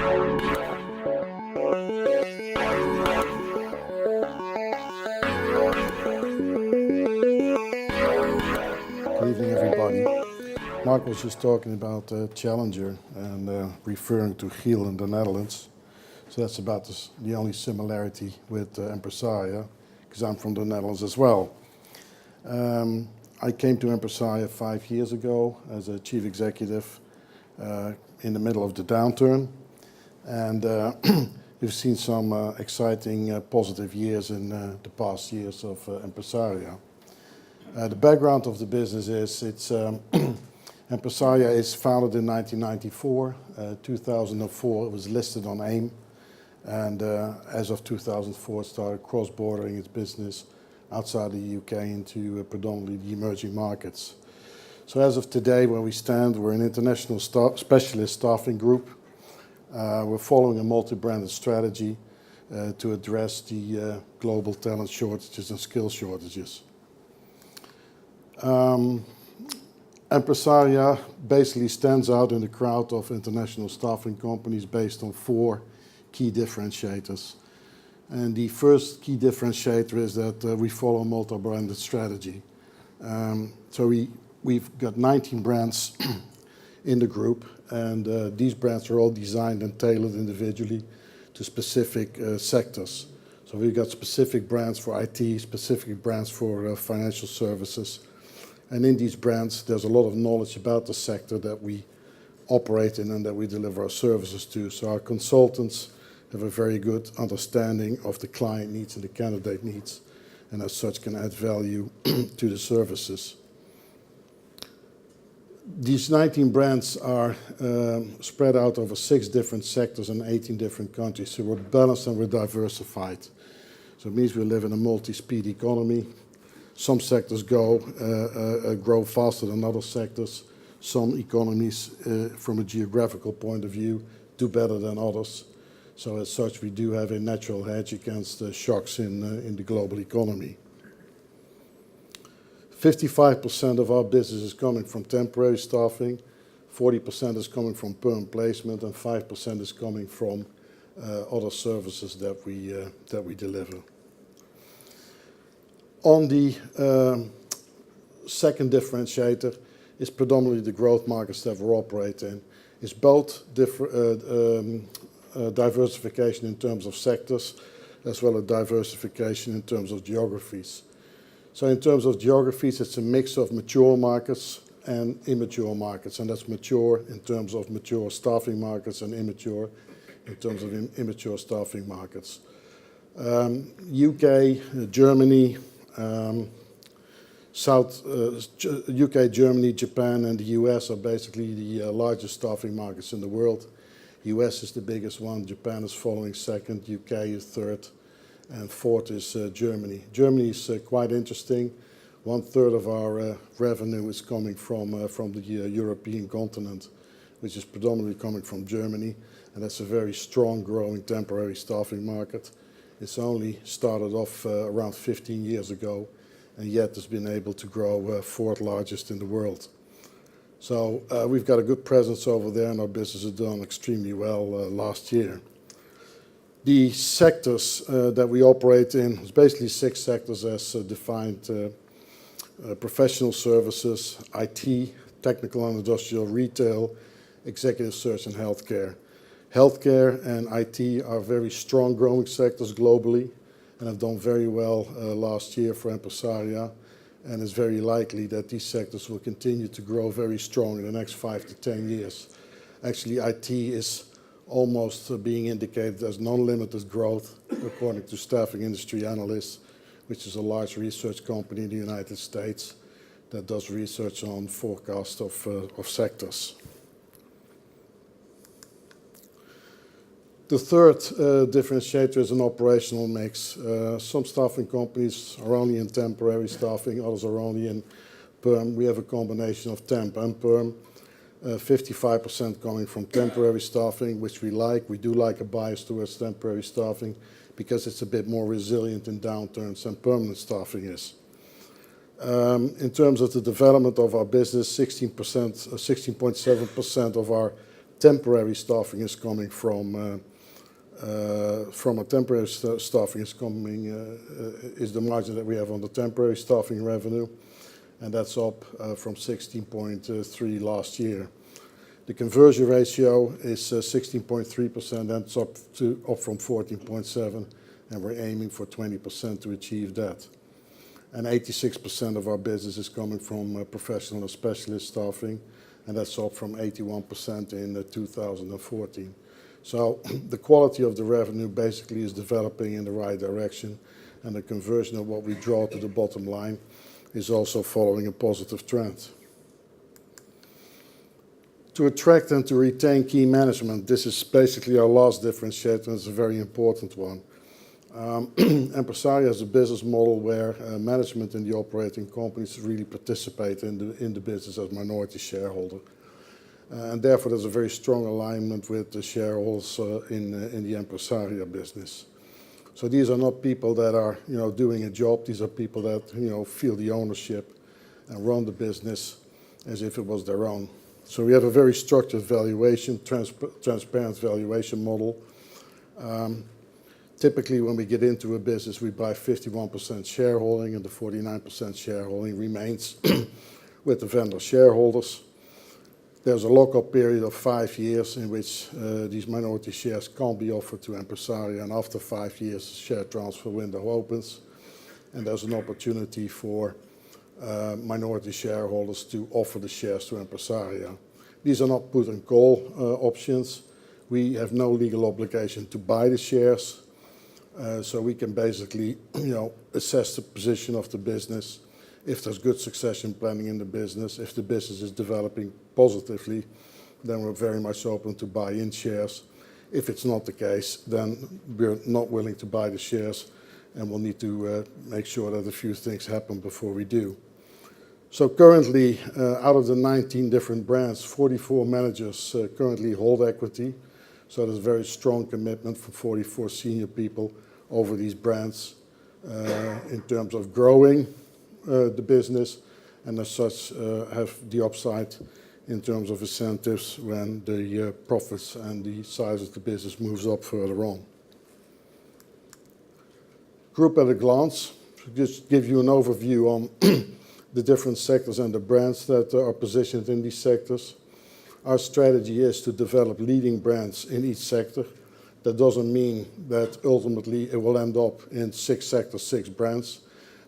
Good evening, everybody. Mark was just talking about Challenger and referring to Giel in the Netherlands. So that's about the only similarity with Empresaria, because I'm from the Netherlands as well. I came to Empresaria 5 years ago as a chief executive in the middle of the downturn. And we've seen some exciting positive years in the past years of Empresaria. The background of the business is Empresaria is founded in 1994. 2004 it was listed on AIM, and as of 2004 it started cross-bordering its business outside the UK into predominantly the emerging markets. So as of today, where we stand, we're an international specialist staffing group. We're following a multi-branded strategy to address the global talent shortages and skill shortages. Empresaria basically stands out in the crowd of international staffing companies based on 4 key differentiators. And the first key differentiator is that we follow a multi-branded strategy. So we've got 19 brands in the group, and these brands are all designed and tailored individually to specific sectors. So we've got specific brands for IT, specific brands for financial services. And in these brands, there's a lot of knowledge about the sector that we operate in and that we deliver our services to. So our consultants have a very good understanding of the client needs and the candidate needs, and as such can add value to the services. These 19 brands are spread out over 6 different sectors in 18 different countries. So we're balanced and we're diversified. So it means we live in a multi-speed economy. Some sectors grow faster than other sectors. Some economies, from a geographical point of view, do better than others. So as such, we do have a natural hedge against shocks in the global economy. 55% of our business is coming from temporary staffing, 40% is coming from perm placement, and 5% is coming from other services that we deliver. On the second differentiator is predominantly the growth markets that we operate in. It's both diversification in terms of sectors, as well as diversification in terms of geographies. So in terms of geographies, it's a mix of mature markets and immature markets, and that's mature in terms of mature staffing markets and immature in terms of immature staffing markets. UK, Germany, UK, Germany, Japan, and the US are basically the largest staffing markets in the world. US is the biggest one, Japan is following second, UK is third, and fourth is Germany. Germany is quite interesting. 1/3 of our revenue is coming from the European continent, which is predominantly coming from Germany, and that's a very strong growing temporary staffing market. It's only started off around 15 years ago, and yet has been able to grow 4th largest in the world. So we've got a good presence over there, and our business has done extremely well last year. The sectors that we operate in is basically 6 sectors as defined: professional services, IT, technical and industrial, retail, executive search, and healthcare. Healthcare and IT are very strong growing sectors globally and have done very well last year for Empresaria, and it's very likely that these sectors will continue to grow very strong in the next 5 to 10 years. Actually, IT is almost being indicated as non-limited growth according to Staffing Industry Analysts, which is a large research company in the United States that does research on forecast of sectors. The third differentiator is an operational mix. Some staffing companies are only in temporary staffing, others are only in perm. We have a combination of temp and perm. 55% coming from temporary staffing, which we like. We do like a bias towards temporary staffing because it's a bit more resilient in downturns than permanent staffing is. In terms of the development of our business, 16.7% of our temporary staffing is coming from a temporary staffing is coming is the margin that we have on the temporary staffing revenue, and that's up from 16.3 last year. The conversion ratio is 16.3%, that's up from 14.7, and we're aiming for 20% to achieve that. And 86% of our business is coming from professional and specialist staffing, and that's up from 81% in 2014. So the quality of the revenue basically is developing in the right direction, and the conversion of what we draw to the bottom line is also following a positive trend. To attract and to retain key management, this is basically our last differentiator, and it's a very important one. Empresaria has a business model where management in the operating companies really participate in the business as minority shareholder. And therefore there's a very strong alignment with the shareholders in the Empresaria business. So these are not people that are doing a job, these are people that feel the ownership and run the business as if it was their own. So we have a very structured valuation, transparent valuation model. Typically when we get into a business we buy 51% shareholding, and the 49% shareholding remains with the vendor shareholders. There's a lock-up period of 5 years in which these minority shares can't be offered to Empresaria, and after 5 years the share transfer window opens, and there's an opportunity for minority shareholders to offer the shares to Empresaria. These are not put and call options. We have no legal obligation to buy the shares, so we can basically assess the position of the business. If there's good succession planning in the business, if the business is developing positively, then we're very much open to buy in shares. If it's not the case, then we're not willing to buy the shares, and we'll need to make sure that a few things happen before we do. So currently, out of the 19 different brands, 44 managers currently hold equity. So there's a very strong commitment from 44 senior people over these brands in terms of growing the business, and as such have the upside in terms of incentives when the profits and the size of the business moves up further on. Group at a glance, just give you an overview on the different sectors and the brands that are positioned in these sectors. Our strategy is to develop leading brands in each sector. That doesn't mean that ultimately it will end up in 6 sectors, 6 brands.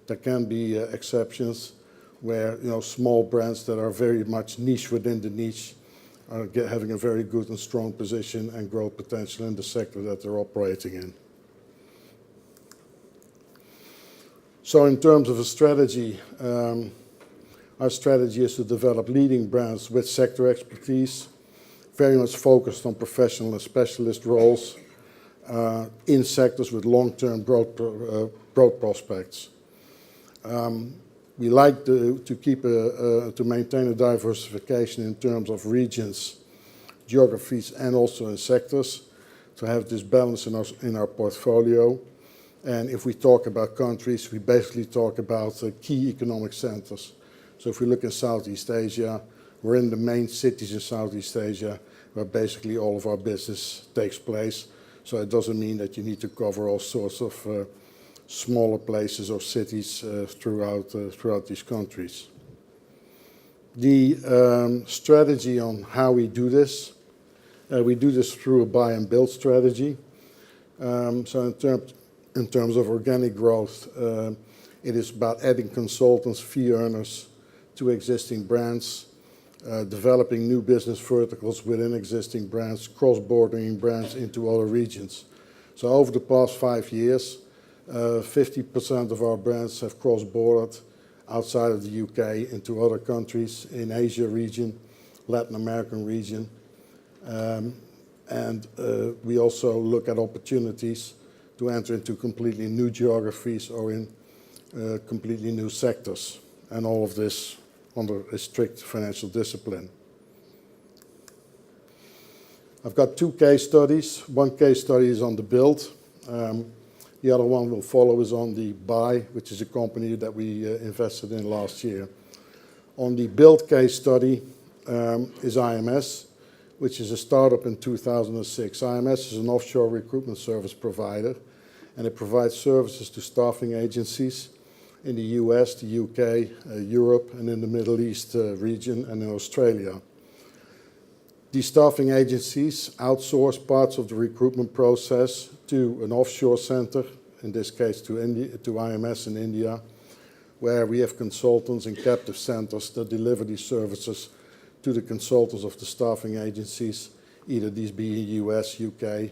There can be exceptions where small brands that are very much niche within the niche are having a very good and strong position and growth potential in the sector that they're operating in. So in terms of a strategy, our strategy is to develop leading brands with sector expertise, very much focused on professional and specialist roles in sectors with long-term growth prospects. We like to maintain a diversification in terms of regions, geographies, and also in sectors, to have this balance in our portfolio. And if we talk about countries, we basically talk about key economic centers. So if we look in Southeast Asia, we're in the main cities in Southeast Asia where basically all of our business takes place. So it doesn't mean that you need to cover all sorts of smaller places or cities throughout these countries. The strategy on how we do this through a buy and build strategy. So in terms of organic growth, it is about adding consultants, fee earners to existing brands, developing new business verticals within existing brands, cross-bordering brands into other regions. So over the past 5 years, 50% of our brands have cross-bordered outside of the UK into other countries in Asia region, Latin American region. And we also look at opportunities to enter into completely new geographies or in completely new sectors, and all of this under a strict financial discipline. I've got 2 case studies. One case study is on the build. The other one we'll follow is on the buy, which is a company that we invested in last year. On the build case study is IMS. which is a startup in 2006. IMS is an offshore recruitment service provider, and it provides services to staffing agencies in the US, the UK, Europe, and in the Middle East region, and in Australia. These staffing agencies outsource parts of the recruitment process to an offshore center, in this case to IMS in India, where we have consultants in captive centers that deliver these services to the consultants of the staffing agencies, either these be in US, UK,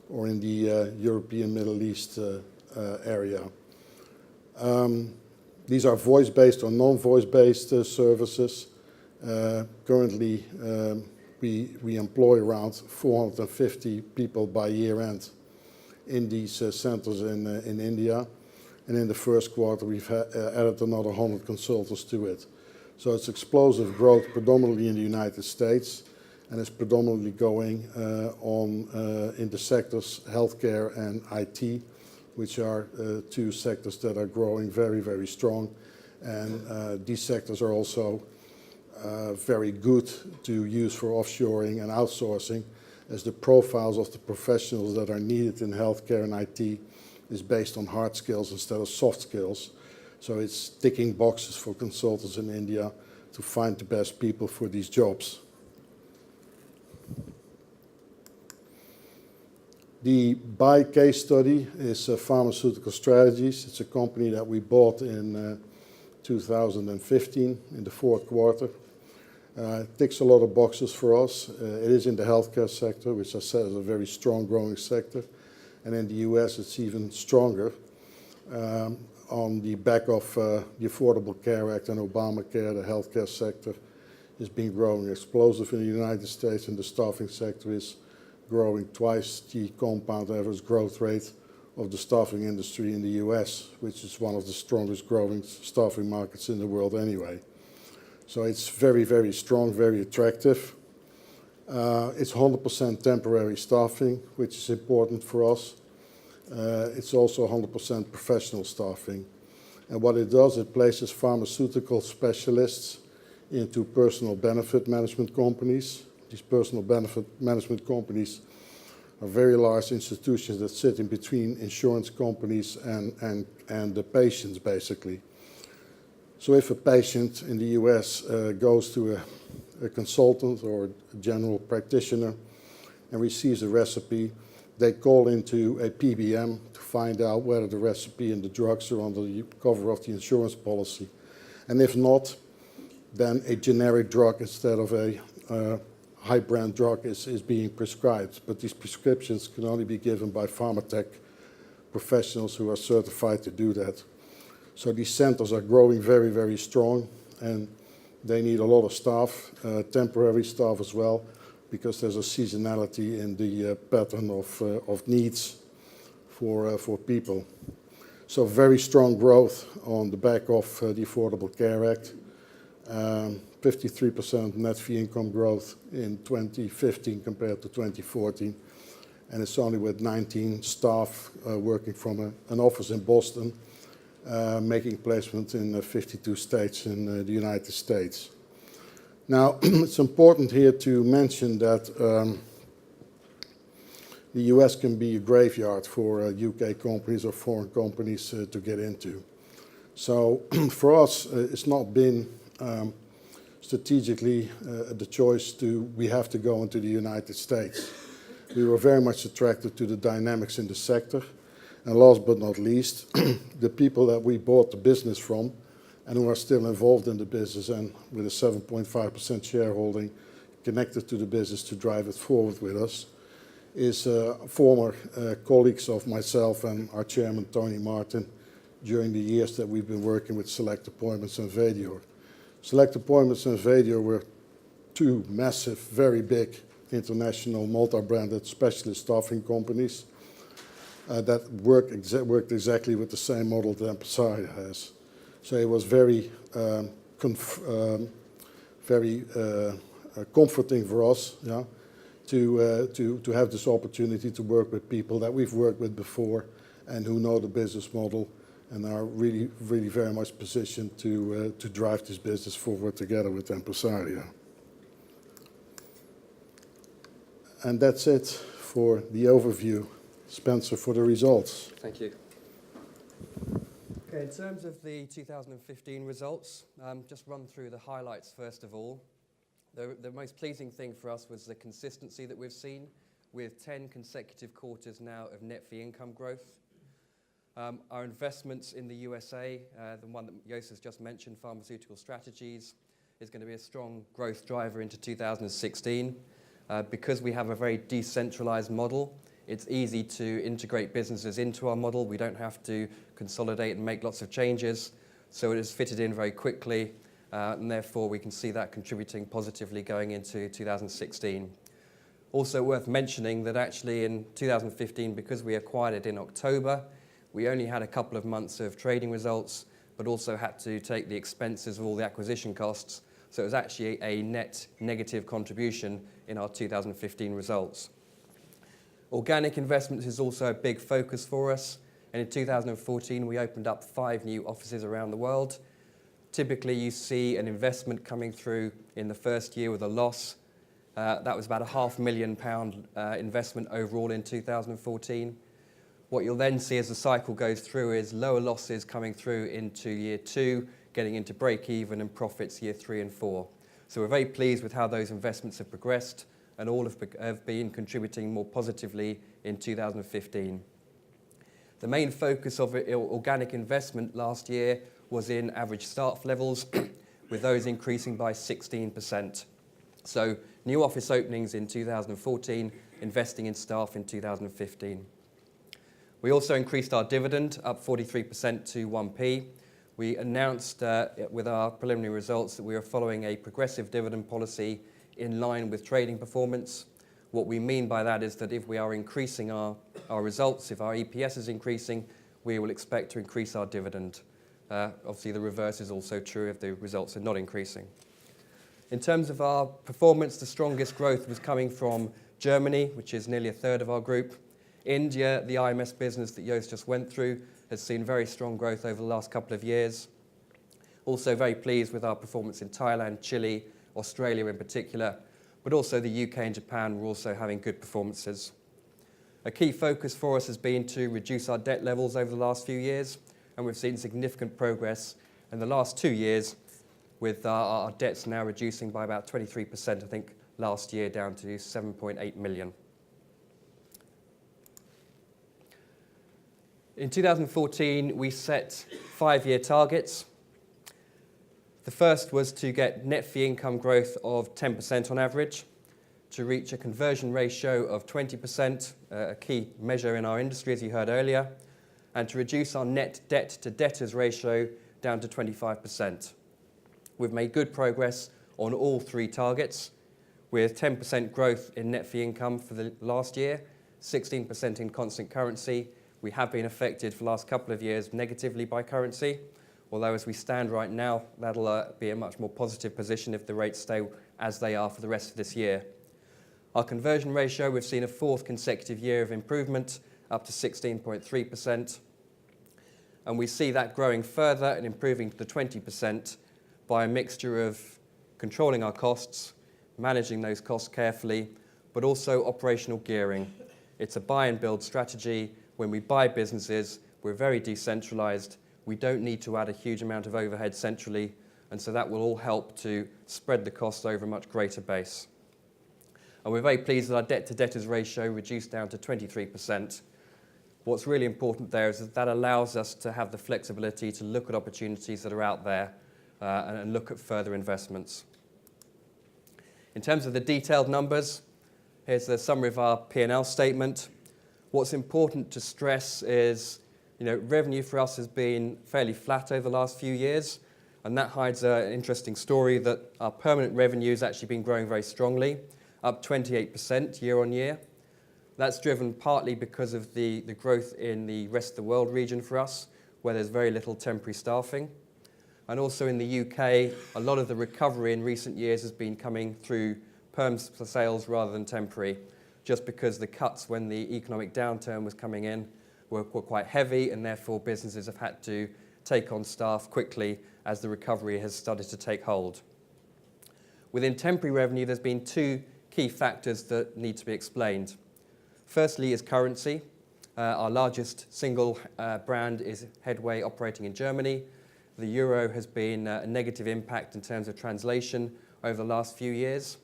or in the European Middle East area. These are voice-based or non-voice-based services. Currently, we employ around 450 people by year-end in these centers in India. And in the first quarter, we've added another 100 consultants to it. So it's explosive growth predominantly in the United States, and it's predominantly going on in the sectors healthcare and IT, which are two sectors that are growing very, very strong. And these sectors are also very good to use for offshoring and outsourcing, as the profiles of the professionals that are needed in healthcare and IT is based on hard skills instead of soft skills. So it's ticking boxes for consultants in India to find the best people for these jobs. The buy case study is Pharmaceutical Strategies. It's a company that we bought in 2015 in the fourth quarter. It ticks a lot of boxes for us. It is in the healthcare sector, which I said is a very strong growing sector. And in the US, it's even stronger on the back of the Affordable Care Act and Obamacare. The healthcare sector has been growing explosive in the United States, and the staffing sector is growing twice the compound average growth rate of the staffing industry in the US, which is one of the strongest growing staffing markets in the world anyway. So it's very, very strong, very attractive. It's 100% temporary staffing, which is important for us. It's also 100% professional staffing. And what it does, it places pharmaceutical specialists into personal benefit management companies. These personal benefit management companies are very large institutions that sit in between insurance companies and the patients, basically. So if a patient in the US goes to a consultant or a general practitioner and receives a recipe, they call into a PBM to find out whether the recipe and the drugs are under the cover of the insurance policy. And if not, then a generic drug instead of a high-brand drug is being prescribed. But these prescriptions can only be given by pharmatech professionals who are certified to do that. So these centers are growing very, very strong, and they need a lot of staff, temporary staff as well, because there's a seasonality in the pattern of needs for people. So very strong growth on the back of the Affordable Care Act. 53% net fee income growth in 2015 compared to 2014. And it's only with 19 staff working from an office in Boston, making placements in 52 states in the United States. Now, it's important here to mention that the US can be a graveyard for UK companies or foreign companies to get into. So for us, it's not been strategically the choice we have to go into the United States. We were very much attracted to the dynamics in the sector. And last but not least, the people that we bought the business from and who are still involved in the business and with a 7.5% shareholding connected to the business to drive it forward with us, is former colleagues of myself and our chairman, Tony Martin, during the years that we've been working with Select Appointments and Vedior. Select Appointments and Vedior were two massive, very big international multi-branded specialist staffing companies that worked exactly with the same model that Empresaria has. So it was very, very comforting for us, yeah, to have this opportunity to work with people that we've worked with before and who know the business model and are really, really very much positioned to drive this business forward together with Empresaria. And that's it for the overview. Spencer, for the results. Thank you. Okay, in terms of the 2015 results, just run through the highlights first of all. The most pleasing thing for us was the consistency that we've seen, with 10 consecutive quarters now of net fee income growth. Our investments in the USA, the one that Joost has just mentioned, Pharmaceutical Strategies, is going to be a strong growth driver into 2016. Because we have a very decentralized model, it's easy to integrate businesses into our model. We don't have to consolidate and make lots of changes. So it has fitted in very quickly, and therefore we can see that contributing positively going into 2016. Also worth mentioning that actually in 2015, because we acquired it in October, we only had a couple of months of trading results, but also had to take the expenses of all the acquisition costs. So it was actually a net negative contribution in our 2015 results. Organic investments is also a big focus for us, and in 2014 we opened up 5 new offices around the world. Typically you see an investment coming through in the first year with a loss. That was about a £500,000 investment overall in 2014. What you'll then see as the cycle goes through is lower losses coming through into year 2, getting into break even and profits year 3 and 4. So we're very pleased with how those investments have progressed, and all have been contributing more positively in 2015. The main focus of organic investment last year was in average staff levels, with those increasing by 16%. So new office openings in 2014, investing in staff in 2015. We also increased our dividend, up 43% to 1p. We announced with our preliminary results that we are following a progressive dividend policy in line with trading performance. What we mean by that is that if we are increasing our results, if our EPS is increasing, we will expect to increase our dividend. Obviously the reverse is also true if the results are not increasing. In terms of our performance, the strongest growth was coming from Germany, which is nearly a third of our group. India, the IMS business that Joost just went through, has seen very strong growth over the last couple of years. Also very pleased with our performance in Thailand, Chile, Australia in particular, but also the UK and Japan were also having good performances. A key focus for us has been to reduce our debt levels over the last few years, and we've seen significant progress in the last 2 years, with our debts now reducing by about 23%, I think, last year down to 7.8 million. In 2014, we set 5-year targets. The first was to get net fee income growth of 10% on average, to reach a conversion ratio of 20%, a key measure in our industry, as you heard earlier, and to reduce our net debt to debtors ratio down to 25%. We've made good progress on all 3 targets, with 10% growth in net fee income for the last year, 16% in constant currency. We have been affected for the last couple of years negatively by currency, although as we stand right now, that'll be a much more positive position if the rates stay as they are for the rest of this year. Our conversion ratio, we've seen a 4th consecutive year of improvement, up to 16.3%. And we see that growing further and improving to the 20% by a mixture of controlling our costs, managing those costs carefully, but also operational gearing. It's a buy and build strategy. When we buy businesses, we're very decentralized. We don't need to add a huge amount of overhead centrally, and so that will all help to spread the costs over a much greater base. And we're very pleased that our debt to debtors ratio reduced down to 23%. What's really important there is that that allows us to have the flexibility to look at opportunities that are out there and look at further investments. In terms of the detailed numbers, here's the summary of our P&L statement. What's important to stress is, revenue for us has been fairly flat over the last few years, and that hides an interesting story that our permanent revenue has actually been growing very strongly, up 28% year on year. That's driven partly because of the growth in the rest of the world region for us, where there's very little temporary staffing. And also in the UK, a lot of the recovery in recent years has been coming through perm sales rather than temporary, just because the cuts when the economic downturn was coming in were quite heavy, and therefore businesses have had to take on staff quickly as the recovery has started to take hold. Within temporary revenue, there's been 2 key factors that need to be explained. Firstly is currency. Our largest single brand is Headway, operating in Germany. The euro has been a negative impact in terms of translation over the last few years.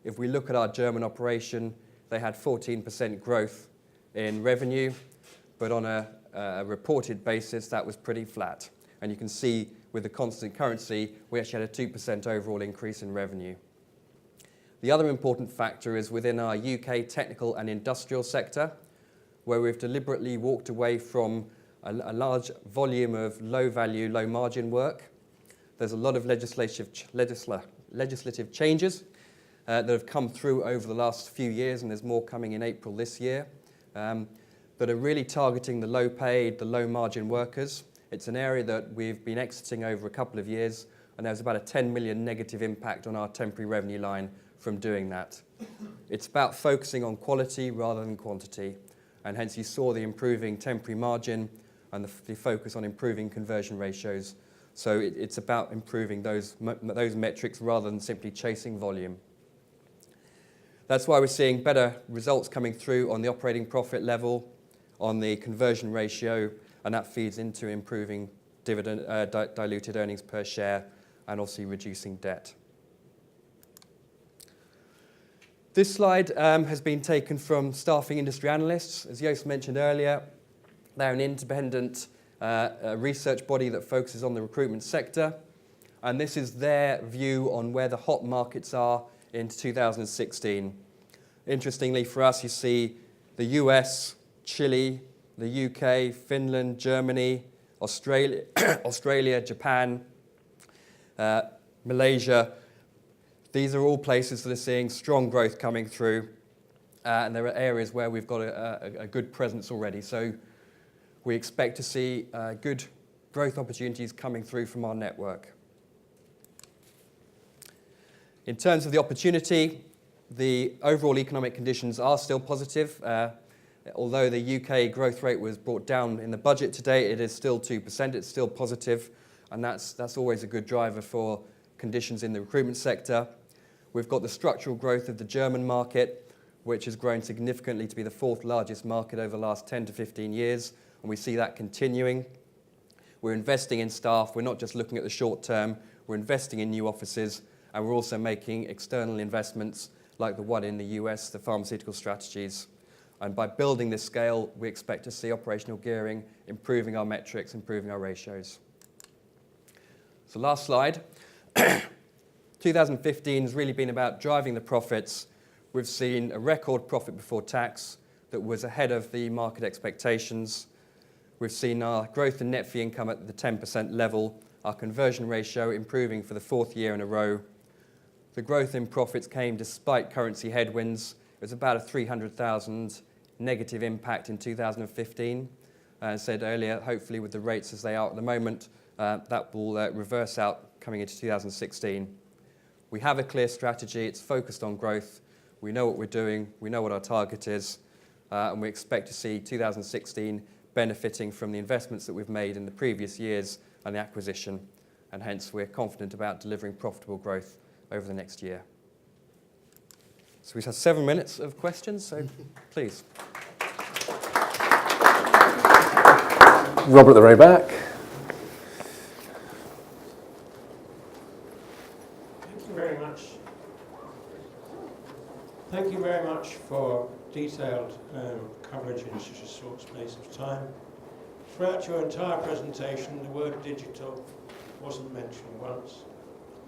If we look at our German operation, they had 14% growth in revenue, but on a reported basis, that was pretty flat. And you can see with the constant currency, we actually had a 2% overall increase in revenue. The other important factor is within our UK technical and industrial sector, where we've deliberately walked away from a large volume of low-value, low-margin work. There's a lot of legislative changes that have come through over the last few years, and there's more coming in April this year, that are really targeting the low-paid, the low-margin workers. It's an area that we've been exiting over a couple of years, and there's about a 10 million negative impact on our temporary revenue line from doing that. It's about focusing on quality rather than quantity, and hence you saw the improving temporary margin and the focus on improving conversion ratios. So it's about improving those metrics rather than simply chasing volume. That's why we're seeing better results coming through on the operating profit level, on the conversion ratio, and that feeds into improving diluted earnings per share and obviously reducing debt. This slide has been taken from Staffing Industry Analysts. As Joost mentioned earlier, they're an independent research body that focuses on the recruitment sector, and this is their view on where the hot markets are in 2016. Interestingly for us, you see the US, Chile, the UK, Finland, Germany, Australia, Japan, Malaysia. These are all places that are seeing strong growth coming through, and there are areas where we've got a good presence already. So we expect to see good growth opportunities coming through from our network. In terms of the opportunity, the overall economic conditions are still positive. Although the UK growth rate was brought down in the budget today, it is still 2%. It's still positive, and that's always a good driver for conditions in the recruitment sector. We've got the structural growth of the German market, which has grown significantly to be the fourth largest market over the last 10 to 15 years, and we see that continuing. We're investing in staff. We're not just looking at the short term. We're investing in new offices, and we're also making external investments like the one in the US, the Pharmaceutical Strategies. And by building this scale, we expect to see operational gearing, improving our metrics, improving our ratios. So last slide. 2015 has really been about driving the profits. We've seen a record profit before tax that was ahead of the market expectations. We've seen our growth in net fee income at the 10% level, our conversion ratio improving for the fourth year in a row. The growth in profits came despite currency headwinds. It was about a 300,000 negative impact in 2015. As I said earlier, hopefully with the rates as they are at the moment, that will reverse out coming into 2016. We have a clear strategy. It's focused on growth. We know what we're doing. We know what our target is. And we expect to see 2016 benefiting from the investments that we've made in the previous years and the acquisition. And hence, we're confident about delivering profitable growth over the next year. So we have 7 minutes of questions, so please. Robert at the row back. Thank you very much for detailed coverage in such a short space of time. Throughout your entire presentation, the word digital wasn't mentioned once.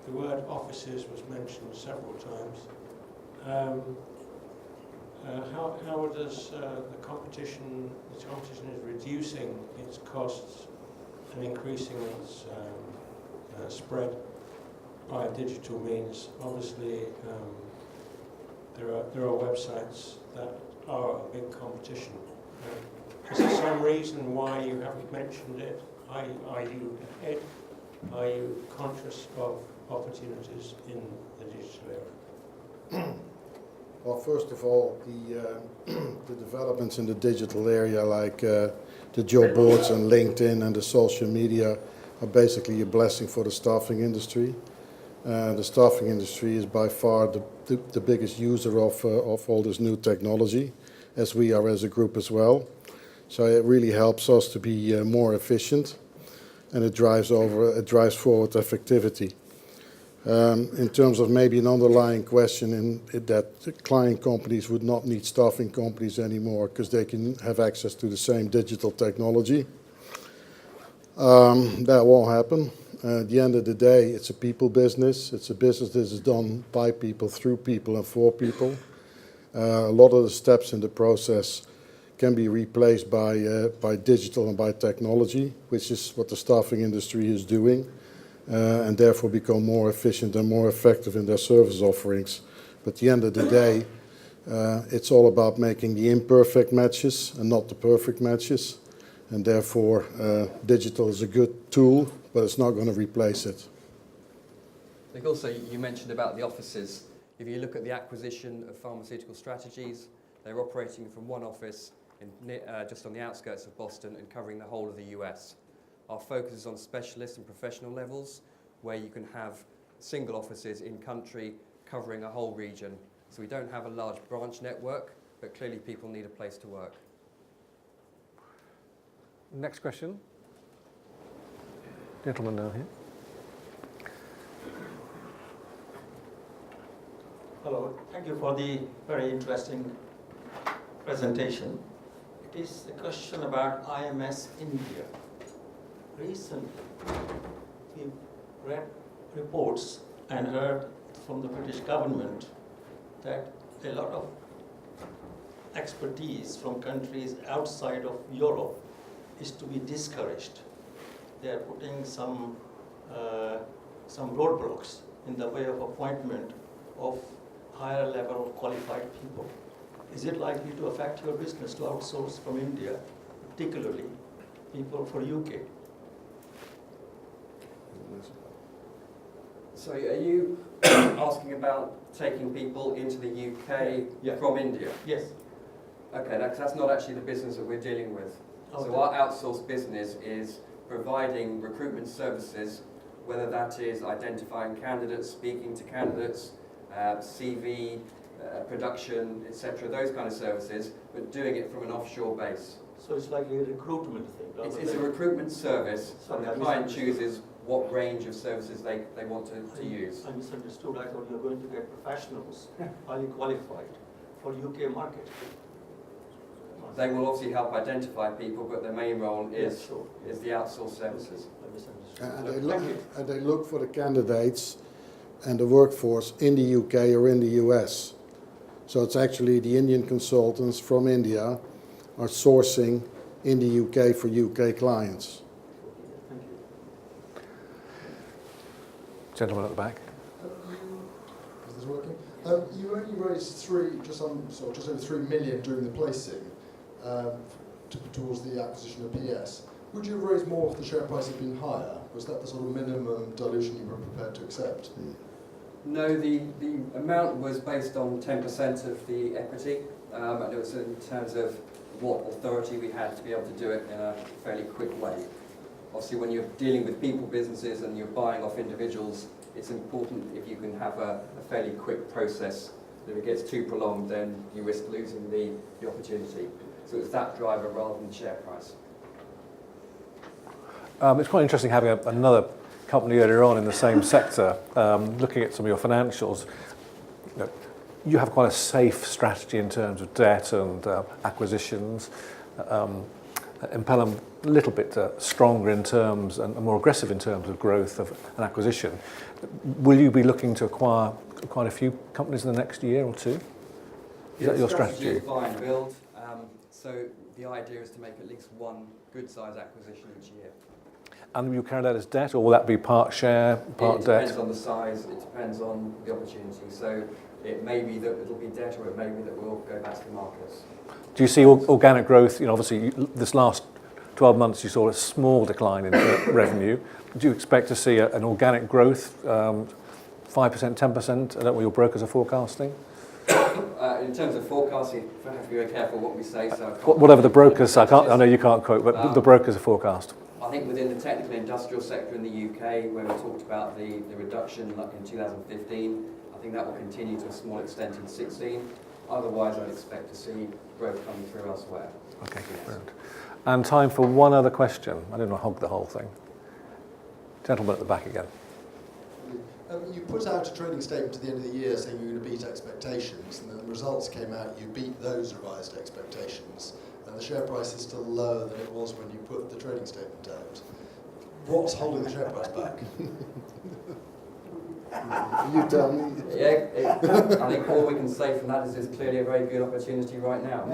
The word offices was mentioned several times. How does the competition is reducing its costs and increasing its spread by digital means? Obviously, there are websites that are a big competition. Is there some reason why you haven't mentioned it? Are you ahead? Are you conscious of opportunities in the digital area? Well, first of all, the developments in the digital area, like the job boards and LinkedIn and the social media, are basically a blessing for the staffing industry. The staffing industry is by far the biggest user of all this new technology, as we are as a group as well. So it really helps us to be more efficient, and it drives forward effectivity. In terms of maybe an underlying question that client companies would not need staffing companies anymore because they can have access to the same digital technology. That won't happen. At the end of the day, it's a people business. It's a business that is done by people, through people, and for people. A lot of the steps in the process can be replaced by digital and by technology, which is what the staffing industry is doing. And therefore become more efficient and more effective in their service offerings. But at the end of the day, it's all about making the imperfect matches and not the perfect matches. And therefore, digital is a good tool, but it's not going to replace it. I think also you mentioned about the offices. If you look at the acquisition of Pharmaceutical Strategies, they're operating from one office just on the outskirts of Boston and covering the whole of the US. Our focus is on specialist and professional levels, where you can have single offices in country covering a whole region. So we don't have a large branch network, but clearly people need a place to work. Next question. Gentleman down here. Hello, thank you for the very interesting presentation. It is a question about IMS India. Recently, we've read reports and heard from the British government that a lot of expertise from countries outside of Europe is to be discouraged. They are putting some roadblocks in the way of appointment of higher level qualified people. Is it likely to affect your business to outsource from India, particularly people for UK? So are you asking about taking people into the UK from India? Yes. Okay, that's not actually the business that we're dealing with. Okay. So our outsourced business is providing recruitment services, whether that is identifying candidates, speaking to candidates, CV, production, etc., those kind of services, but doing it from an offshore base. So it's like a recruitment thing? It's a recruitment service, Sorry, and the client chooses what range of services they want to use. I misunderstood. I thought you were going to get professionals, highly qualified, for UK market. They will obviously help identify people, but their main role is Sure. the outsourced services. I misunderstood. And they look for the candidates and the workforce in the UK or in the US. So it's actually the Indian consultants from India are sourcing in the UK for UK clients. Thank you. Gentleman at the back. Is this working? You only raised just over 3 million during the placing towards the acquisition of PS. Would you have raised more if the share price had been higher? Was that the sort of minimum dilution you were prepared to accept? No, the amount was based on 10% of the equity, and it was in terms of what authority we had to be able to do it in a fairly quick way. Obviously, when you're dealing with people businesses and you're buying off individuals, it's important if you can have a fairly quick process. If it gets too prolonged, then you risk losing the opportunity. So it's that driver rather than the share price. It's quite interesting having another company earlier on in the same sector, looking at some of your financials. You have quite a safe strategy in terms of debt and acquisitions. Impellam a little bit stronger in terms and more aggressive in terms of growth of an acquisition. Will you be looking to acquire quite a few companies in the next year or two? Is that your strategy? Is buy and build. So the idea is to make at least one good size acquisition each year. And will you carry that as debt, or will that be part share, part debt? It depends on the size, it depends on the opportunity. So it may be that it'll be debt, or it may be that we'll go back to the markets. Do you see organic growth? Obviously, this last 12 months you saw a small decline in revenue. Do you expect to see an organic growth, 5%, 10%? I don't know what your brokers are forecasting. In terms of forecasting, we have to be very careful what we say. So Whatever the brokers, I know you can't quote, but the brokers are forecast. I think within the technical industrial sector in the UK, where we talked about the reduction in 2015, I think that will continue to a small extent in 16. Otherwise, I'd expect to see growth coming through elsewhere. Okay, Yes. brilliant. And time for one other question. I didn't want to hog the whole thing. Gentleman at the back again. You put out a trading statement at the end of the year saying you were going to beat expectations, and then the results came out, you beat those revised expectations, and the share price is still lower than it was when you put the trading statement out. What's holding the share price back? You tell me. Yeah, I think all we can say from that is there's clearly a very good opportunity right now.